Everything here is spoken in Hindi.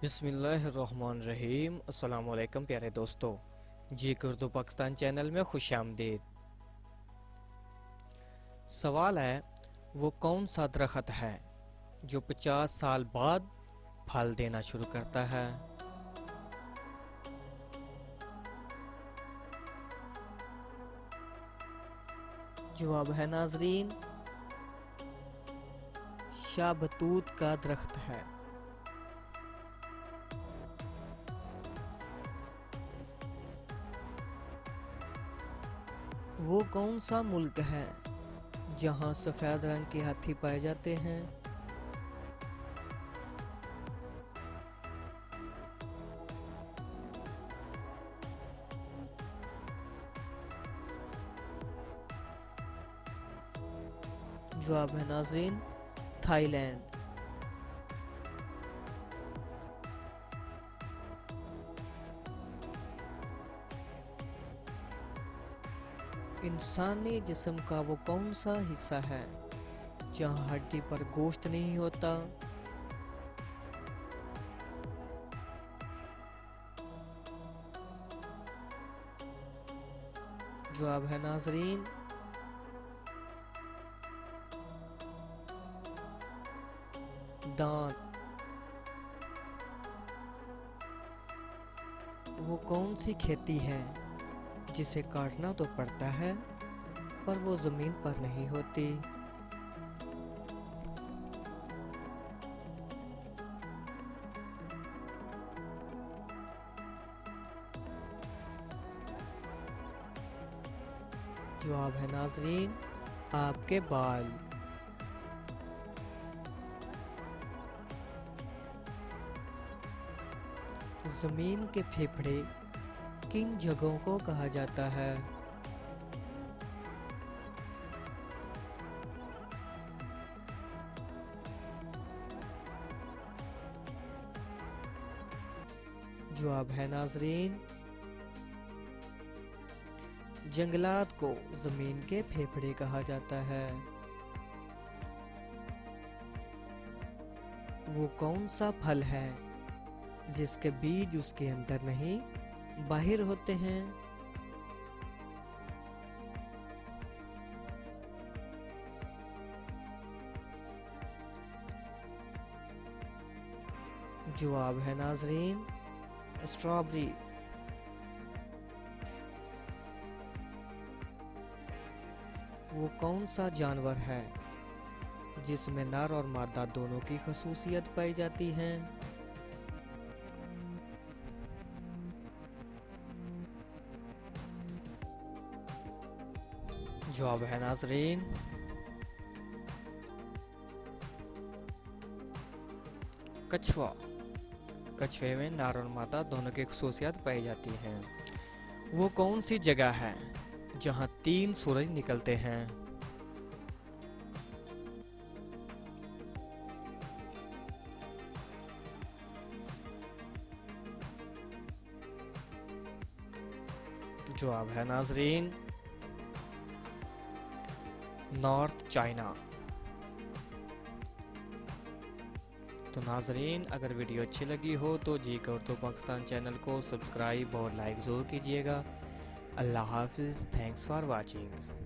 बिस्मिल्लाहिर्रहमानिर्रहीम। अस्सलाम वालेकुम प्यारे दोस्तों, जी उर्दू पाकिस्तान चैनल में खुश आमदीद। सवाल है, वो कौन सा दरख्त है जो 50 साल बाद फल देना शुरू करता है? जवाब है नाजरीन, शाहबतूत का दरख्त है। वो कौन सा मुल्क है जहां सफ़ेद रंग के हाथी पाए जाते हैं? जवाब है नाज़रीन, थाईलैंड। इंसानी जिस्म का वो कौन सा हिस्सा है जहां हड्डी पर गोश्त नहीं होता? जवाब है नाजरीन, दांत। वो कौन सी खेती है जिसे काटना तो पड़ता है पर वो जमीन पर नहीं होती? जवाब है नाजरीन, आपके बाल। जमीन के फेफड़े किन जगहों को कहा जाता है? जवाब है नाजरीन, जंगलात को जमीन के फेफड़े कहा जाता है। वो कौन सा फल है जिसके बीज उसके अंदर नहीं बाहर होते हैं? जवाब है नाजरीन, स्ट्रॉबेरी। वो कौन सा जानवर है जिसमें नर और मादा दोनों की खसूसियत पाई जाती है? जवाब है नाजरीन, कछुआ। कछुए में नर और मादा दोनों की खसूसियत पाई जाती हैं। वो कौन सी जगह है जहां 3 सूरज निकलते हैं? जवाब है नाजरीन, नॉर्थ चाइना। तो नाजरीन, अगर वीडियो अच्छी लगी हो तो जी उर्दू पाकिस्तान चैनल को सब्सक्राइब और लाइक ज़रूर कीजिएगा। अल्लाह हाफिज़। Thanks for watching.